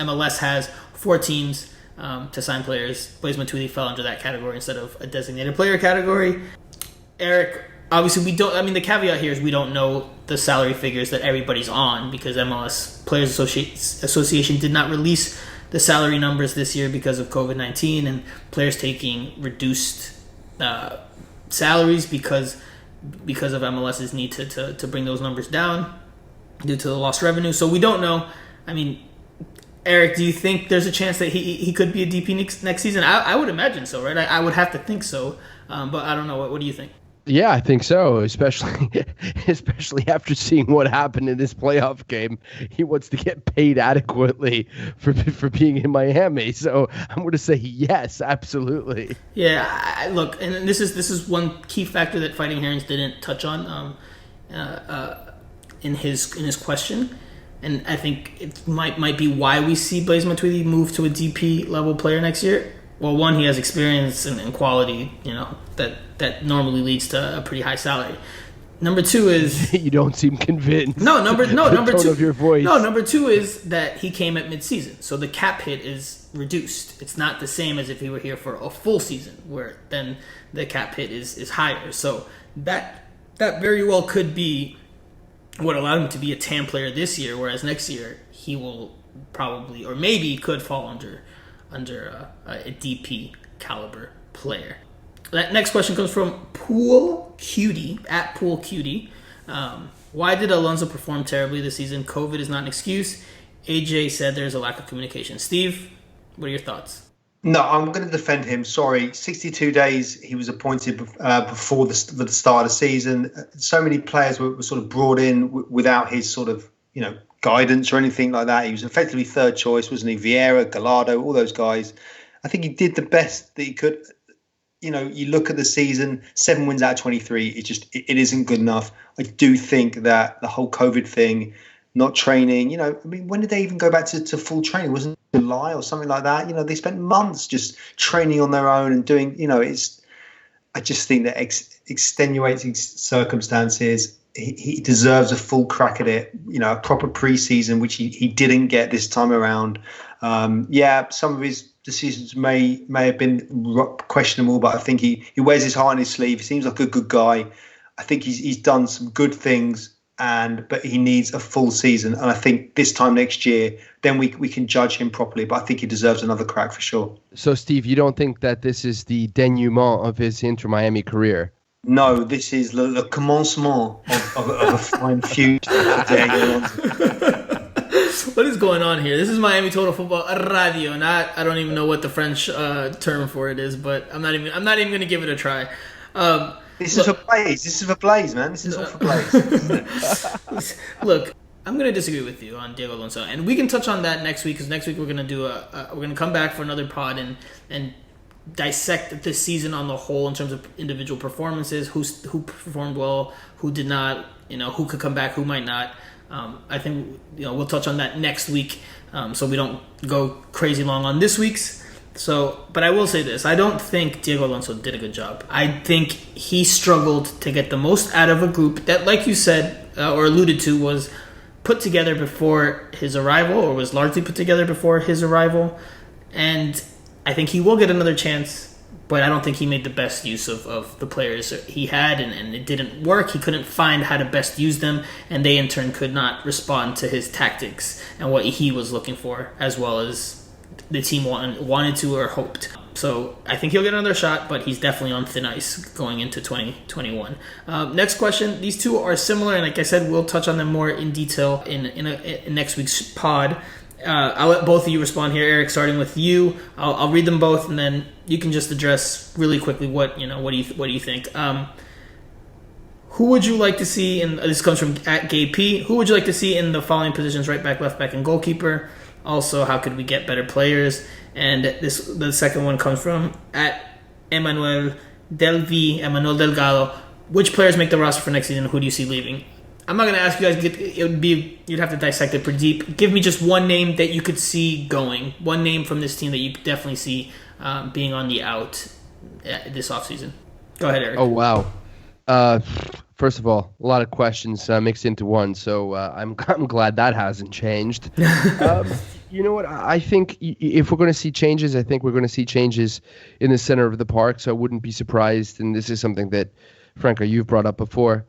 MLS has 4 teams to sign players. Blaise Matuidi fell under that category instead of a designated player category. Eric, obviously we don't. I mean, the caveat here is we don't know the salary figures that everybody's on, because MLS Players Association did not release the salary numbers this year because of COVID-19 and players taking reduced salaries because of MLS's need to bring those numbers down due to the lost revenue. So we don't know. I mean, Eric, do you think there's a chance that he could be a DP next season? I would imagine so, right? I would have to think so, but I don't know. What do you think? Yeah, I think so. Especially after seeing what happened in this playoff game, he wants to get paid adequately for being in Miami. So I'm going to say yes, absolutely. Yeah, look, and this is one key factor that Fighting Herons didn't touch on in his question, and I think it might be why we see Blaise Matuidi move to a DP level player next year. Well, one, he has experience and quality, that normally leads to a pretty high salary. Number two is you don't seem convinced. Number two of your voice. No, number two is that he came at midseason, so the cap hit is reduced. It's not the same as if he were here for a full season, where then the cap hit is higher. So that very well could be what allowed him to be a TAM player this year, whereas next year he will probably or maybe could fall under a DP caliber player. That next question comes from Pool Cutie at Pool Cutie. Why did Alonso perform terribly this season? COVID is not an excuse. AJ said there's a lack of communication. Steve, what are your thoughts? No, I'm going to defend him. Sorry, 62 days he was appointed before the start of the season. So many players were sort of brought in without his sort of guidance or anything like that. He was effectively third choice, wasn't he? Vieira, Gallardo, all those guys. I think he did the best that he could. You look at the season, 7 wins out of 23. It isn't good enough. I do think that the whole COVID thing, not training, when did they even go back to full training? Wasn't it July or something like that? They spent months just training on their own and doing, I just think that extenuating circumstances, he deserves a full crack at it, a proper preseason, which he didn't get this time around. Some of his decisions may have been questionable, but I think he wears his heart on his sleeve. He seems like a good guy. I think he's done some good things, but he needs a full season. And I think this time next year, then we can judge him properly. But I think he deserves another crack for sure. So, Steve, you don't think that this is the denouement of his Inter Miami career? No, this is le commencement of a fine future. What is going on here? This is Miami Total Football Radio. I don't even know what the French term for it is, but I'm not even going to give it a try. This is for Blaise, man. This is all for Blaise. Look, I'm going to disagree with you on Diego Alonso, and we can touch on that next week because next week we're going to we're going to come back for another pod and dissect this season on the whole in terms of individual performances, who performed well, who did not, who could come back, who might not. I think we'll touch on that next week, so we don't go crazy long on this week's. But I will say this: I don't think Diego Alonso did a good job. I think he struggled to get the most out of a group that, like you said or alluded to, was put together before his arrival, or was largely put together before his arrival. And I think he will get another chance, but I don't think he made the best use of the players he had, and it didn't work. He couldn't find how to best use them, and they in turn could not respond to his tactics and what he was looking for, as well as the team wanted to or hoped. So I think he'll get another shot, but he's definitely on thin ice going into 2021. Next question. These two are similar, and like I said, we'll touch on them more in detail in next week's pod. I'll let both of you respond here. Eric, starting with you. I'll read them both, and then you can just address really quickly what do you think. Who would you like to see in this comes from @GayP. Who would you like to see in the following positions: right back, left back, and goalkeeper? Also, how could we get better players? And the second one comes from @Emmanuel Delgado. Which players make the roster for next season? Who do you see leaving? I'm not going to ask you guys. You'd have to dissect it pretty deep. Give me just one name that you could see going. One name from this team that you definitely see being on the out this offseason. Go ahead, Eric. Oh, wow. First of all, a lot of questions mixed into one, so I'm glad that hasn't changed. You know what? I think if we're going to see changes, I think we're going to see changes in the center of the park, so I wouldn't be surprised, and this is something that, Franco, you've brought up before.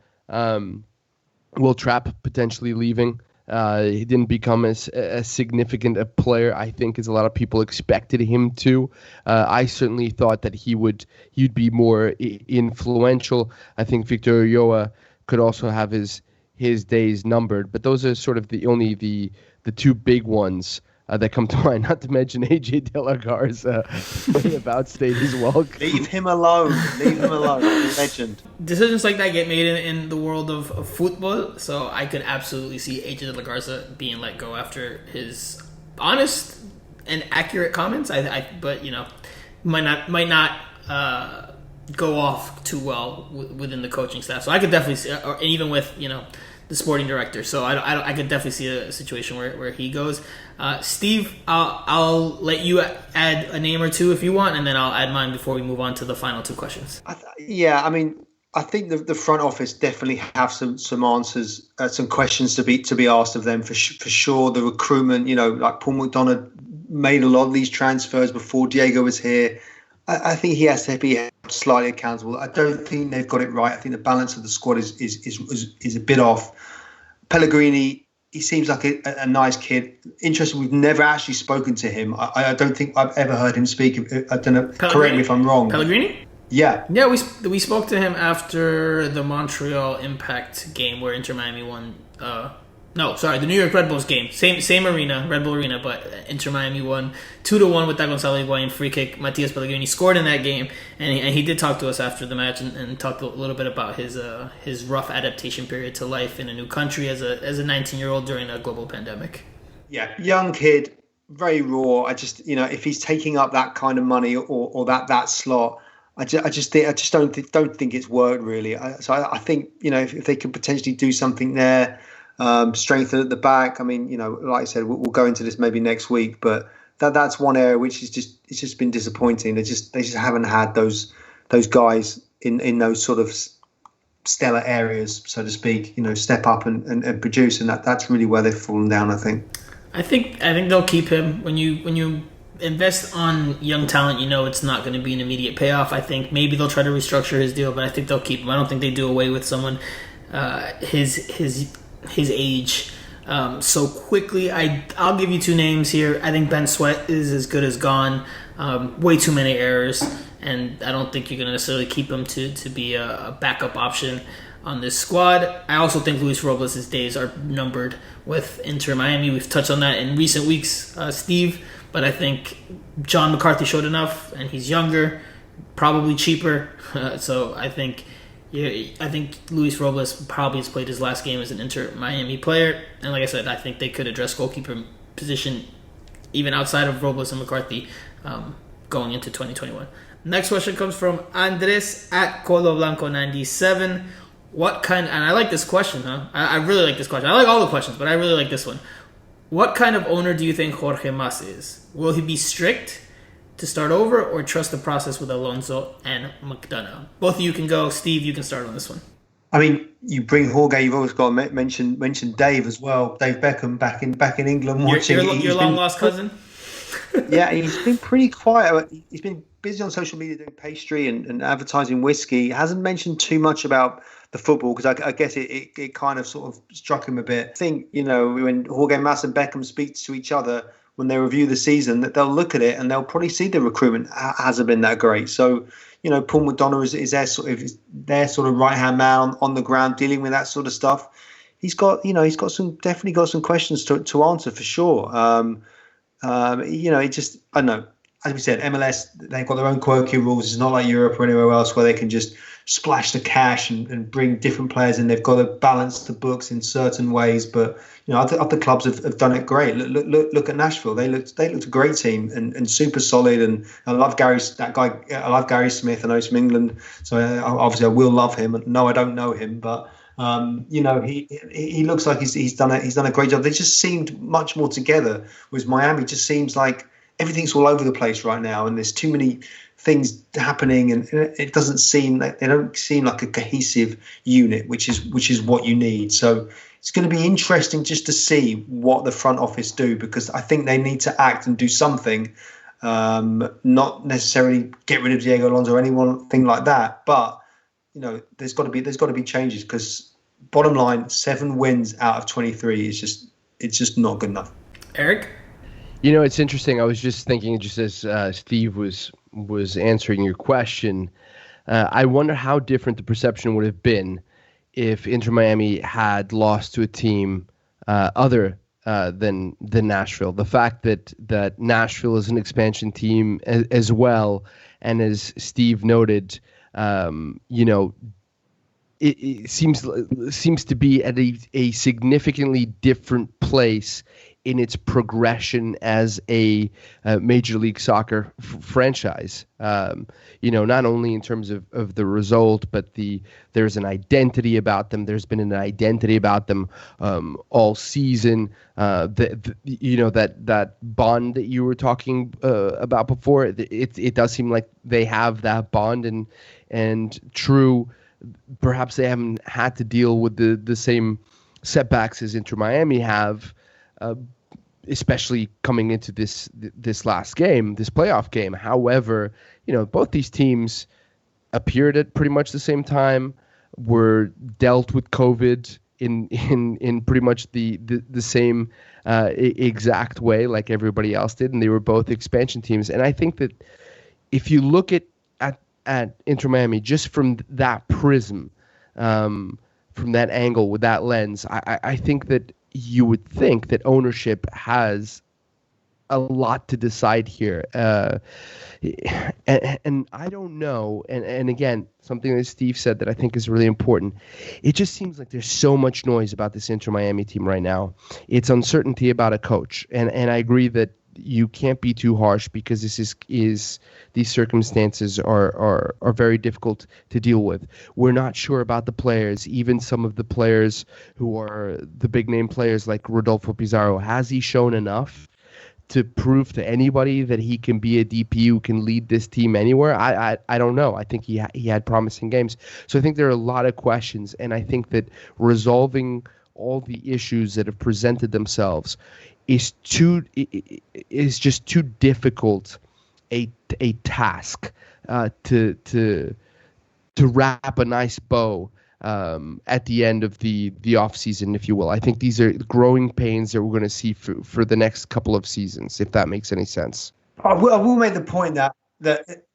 Will Trapp potentially leaving? He didn't become as significant a player, I think, as a lot of people expected him to. I certainly thought that he'd be more influential. I think Victor Ulloa could also have his days numbered, but those are sort of the two big ones that come to mind, not to mention AJ DeLaGarza may have outstayed his welcome. Leave him alone. Leave him alone. Legend. Decisions like that get made in the world of Futbol, so I could absolutely see AJ DeLaGarza being let go after his honest and accurate comments. But might not go off too well within the coaching staff. So I could definitely see, and even with the sporting director. So I could definitely see a situation where he goes. Steve, I'll let you add a name or two if you want, and then I'll add mine before we move on to the final two questions. I think the front office definitely have some answers, some questions to be asked of them for sure. The recruitment, like Paul McDonough made a lot of these transfers before Diego was here. I think he has to be held slightly accountable. I don't think they've got it right. I think the balance of the squad is a bit off. Pellegrini, he seems like a nice kid. Interesting, we've never actually spoken to him. I don't think I've ever heard him speak. I don't know. Correct me if I'm wrong. Pellegrini? Yeah. Yeah, we spoke to him after the Montreal Impact game where Inter Miami won. The New York Red Bulls game. Same arena, Red Bull Arena, but Inter Miami won 2-1 with that Gonzalo Higuain free kick. Matias Pellegrini scored in that game, and he did talk to us after the match and talked a little bit about his rough adaptation period to life in a new country as a 19-year-old during a global pandemic. Yeah, young kid, very raw. I just if he's taking up that kind of money or that slot, I just don't think it's worked really. I think if they could potentially do something there. Strengthen at the back. I mean, like I said, we'll go into this maybe next week, but that's one area which is it's just been disappointing. They just haven't had those guys in those sort of stellar areas, so to speak. Step up and produce, and that's really where they've fallen down. I think they'll keep him. When you invest on young talent, it's not going to be an immediate payoff. I think maybe they'll try to restructure his deal, but I think they'll keep him. I don't think they do away with someone his age so quickly. I'll give you two names here. I think Ben Sweat is as good as gone. Way too many errors, and I don't think you're going to necessarily keep him to be a backup option on this squad. I also think Luis Robles' days are numbered with Inter Miami. We've touched on that in recent weeks, Steve, but I think John McCarthy showed enough, and he's younger, probably cheaper, so I think Luis Robles probably has played his last game as an Inter Miami player. And like I said, I think they could address goalkeeper position even outside of Robles and McCarthy going into 2021. Next question comes from Andres at Colo Blanco 97. And I like this question, I really like this question. I like all the questions, but I really like this one. What kind of owner do you think Jorge Mas is? Will he be strict to start over or trust the process with Alonso and McDonough? Both of you can go. Steve, you can start on this one. I mean, you bring Jorge, you've always got to mention Dave as well. Dave Beckham back in England watching. Your long-lost cousin? Yeah, he's been pretty quiet. He's been busy on social media doing pastry and advertising whiskey. He hasn't mentioned too much about the football because I guess it kind of sort of struck him a bit. I think, when Jorge Mas and Beckham speak to each other, when they review the season, that they'll look at it and they'll probably see the recruitment hasn't been that great. So, Paul McDonough is their sort of right-hand man on the ground dealing with that sort of stuff. He's definitely got some questions to answer for sure. I don't know. As we said, MLS, they've got their own quirky rules. It's not like Europe or anywhere else where they can just splash the cash and bring different players in. They've got to balance the books in certain ways. But other clubs have done it great. Look at Nashville. They looked a great team and super solid. And I love Gary Smith. I know he's from England, so obviously I will love him. No, I don't know him, but he looks like he's done a great job. They just seemed much more together. Whereas Miami just seems like everything's all over the place right now, and there's too many things happening, and it doesn't seem like they don't seem like a cohesive unit, which is what you need. So it's going to be interesting just to see what the front office do, because I think they need to act and do something, not necessarily get rid of Diego Alonso or anything like that, but there's got to be changes, because bottom line, 7 wins out of 23 is just not good enough. Eric? It's interesting. I was just thinking, just as Steve was answering your question, I wonder how different the perception would have been if Inter Miami had lost to a team other than Nashville. The fact that Nashville is an expansion team as well, and as Steve noted, it seems to be at a significantly different place in its progression as a Major League Soccer franchise. Not only in terms of the result, but there's an identity about them. There's been an identity about them all season. That bond that you were talking about before, it does seem like they have that bond, and true. Perhaps they haven't had to deal with the same setbacks as Inter Miami have, especially coming into this last game, this playoff game. However, both these teams appeared at pretty much the same time, were dealt with COVID in pretty much the same exact way like everybody else did, and they were both expansion teams. And I think that if you look at Inter Miami just from that prism, from that angle, with that lens, I think that you would think that ownership has a lot to decide here. And I don't know. And again, something that Steve said that I think is really important. It just seems like there's so much noise about this Inter Miami team right now. It's uncertainty about a coach. And I agree that you can't be too harsh, because this is these circumstances are very difficult to deal with. We're not sure about the players, even some of the players who are the big name players like Rodolfo Pizarro. Has he shown enough to prove to anybody that he can be a DP who can lead this team anywhere? I don't know. I think he had promising games. So I think there are a lot of questions, and I think that resolving all the issues that have presented themselves is just too difficult a task to wrap a nice bow at the end of the off season, if you will. I think these are growing pains that we're going to see for the next couple of seasons, if that makes any sense. I will make the point that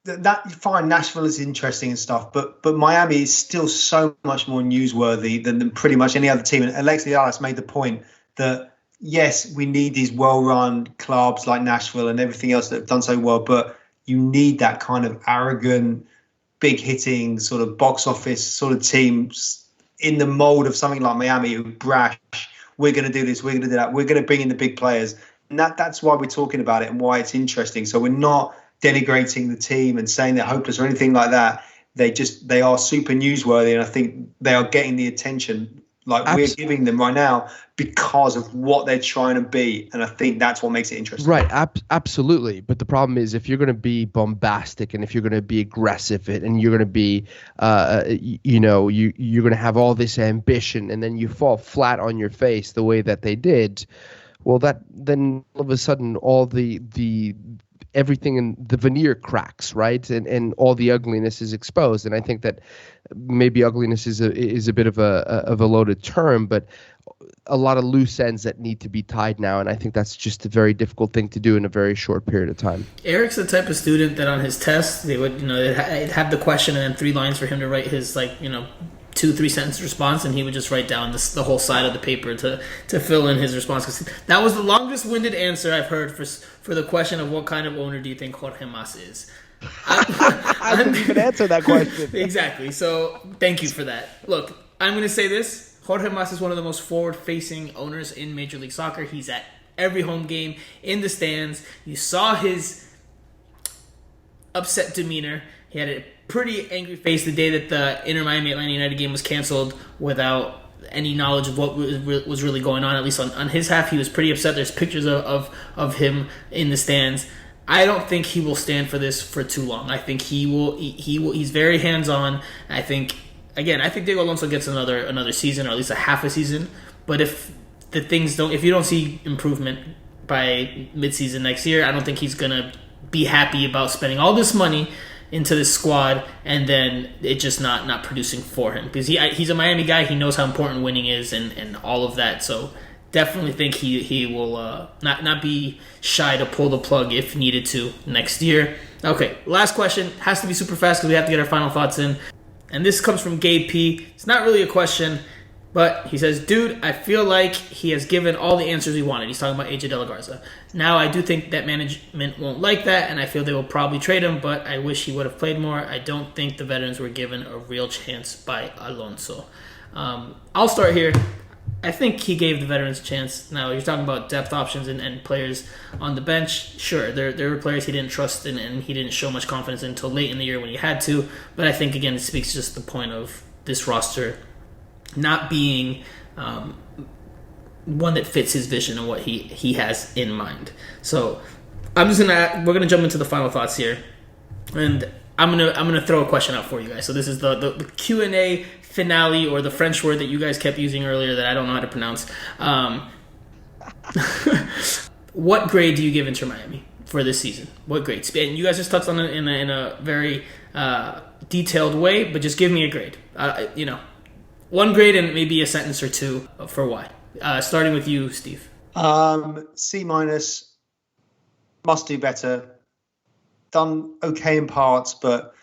you find Nashville is interesting and stuff, but Miami is still so much more newsworthy than pretty much any other team. And Alexis made the point that, yes, we need these well-run clubs like Nashville and everything else that have done so well, but you need that kind of arrogant, big-hitting sort of box office sort of teams in the mold of something like Miami, who brash. We're going to do this. We're going to do that. We're going to bring in the big players. And that's why we're talking about it and why it's interesting. So we're not denigrating the team and saying they're hopeless or anything like that. They are super newsworthy, and I think they are getting the attention like we're giving them right now because of what they're trying to be. And I think that's what makes it interesting. Right. Absolutely. But the problem is, if you're going to be bombastic and if you're going to be aggressive and you're going to be, you're going to have all this ambition, and then you fall flat on your face the way that they did, well, then all of a sudden all the everything in the veneer cracks, right? And all the ugliness is exposed. And I think that maybe ugliness is a bit of a loaded term, but a lot of loose ends that need to be tied now. And I think that's just a very difficult thing to do in a very short period of time. Eric's the type of student that on his test, they would, they'd have the question and then 3 lines for him to write his 2-3 sentence response, and he would just write down the whole side of the paper to fill in his response. Because that was the longest winded answer I've heard for the question of what kind of owner do you think Jorge Mas is. I didn't even answer that question. Exactly. So thank you for that. Look, I'm going to say this. Jorge Mas is one of the most forward-facing owners in Major League Soccer. He's at every home game, in the stands. You saw his upset demeanor. He had a pretty angry face the day that the Inter Miami Atlanta United game was canceled without any knowledge of what was really going on. At least on his half, he was pretty upset. There's pictures of him in the stands. I don't think he will stand for this for too long. I think he will. He's very hands-on. I think Diego Alonso gets another season, or at least a half a season. But if you don't see improvement by midseason next year, I don't think he's gonna be happy about spending all this money into this squad and then it just not producing for him, because he's a Miami guy. He knows how important winning is and all of that. So definitely think he will not be shy to pull the plug if needed to next year. Okay, last question has to be super fast because we have to get our final thoughts in. And this comes from Gabe P. It's not really a question. But he says, dude, I feel like he has given all the answers we wanted. He's talking about Ajila DeLaGarza. Now, I do think that management won't like that, and I feel they will probably trade him, but I wish he would have played more. I don't think the veterans were given a real chance by Alonso. I'll start here. I think he gave the veterans a chance. Now, you're talking about depth options and players on the bench. Sure, there were players he didn't trust in, and he didn't show much confidence in until late in the year when he had to. But I think, again, it speaks just the point of this roster not being one that fits his vision and what he has in mind. So we're gonna jump into the final thoughts here, and I'm gonna throw a question out for you guys. So this is the Q&A finale, or the French word that you guys kept using earlier that I don't know how to pronounce. What grade do you give Inter Miami for this season? What grade? And you guys just touched on it in a very detailed way, but just give me a grade. One grade and maybe a sentence or two for why. Starting with you, Steve. C-. Must do better. Done okay in parts, but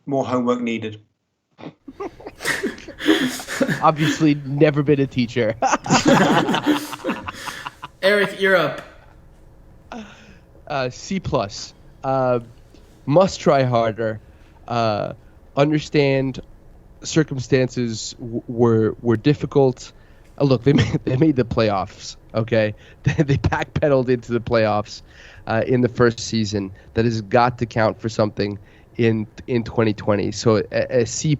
more homework needed. Obviously, never been a teacher. Eric, you're up. C+. Must try harder. Understand circumstances were difficult. Look, they made the playoffs. Okay, they backpedaled into the playoffs in the first season. That has got to count for something in 2020. So a C+,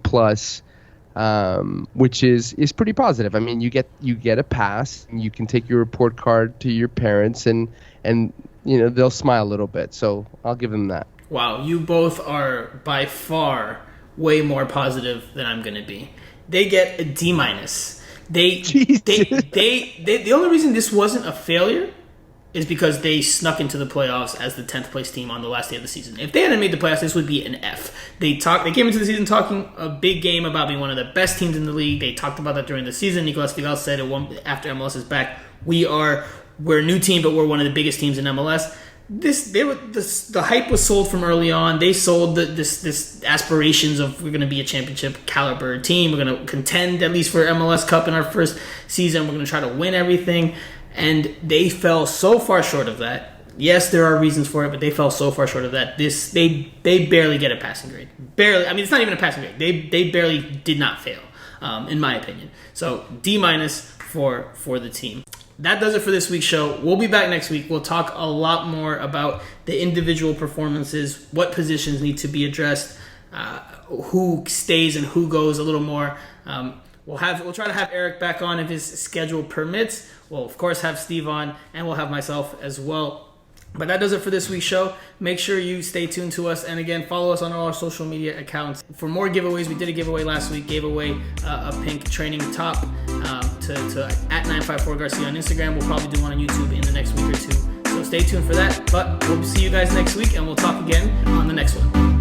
which is pretty positive. I mean, you get a pass, and you can take your report card to your parents, and they'll smile a little bit. So I'll give them that. Wow, you both are by far way more positive than I'm going to be. They get a D-. The only reason this wasn't a failure is because they snuck into the playoffs as the 10th place team on the last day of the season. If they hadn't made the playoffs, this would be an F. They came into the season talking a big game about being one of the best teams in the league. They talked about that during the season. Nicolas Figal said after MLS is back, we're a new team, but we're one of the biggest teams in MLS. The hype was sold from early on. They sold this aspirations of we're going to be a championship caliber team. We're going to contend at least for MLS Cup in our first season. We're going to try to win everything, and they fell so far short of that. Yes, there are reasons for it, but they fell so far short of that. They barely get a passing grade. Barely. I mean, it's not even a passing grade. They barely did not fail, in my opinion. So D- for the team. That does it for this week's show. We'll be back next week. We'll talk a lot more about the individual performances, what positions need to be addressed, who stays and who goes a little more. We'll try to have Eric back on if his schedule permits. We'll, of course, have Steve on, and we'll have myself as well. But that does it for this week's show. Make sure you stay tuned to us. And again, follow us on all our social media accounts. For more giveaways, we did a giveaway last week. Gave away a pink training top to at 954 Garcia on Instagram. We'll probably do one on YouTube in the next week or two. So stay tuned for that. But we'll see you guys next week, and we'll talk again on the next one.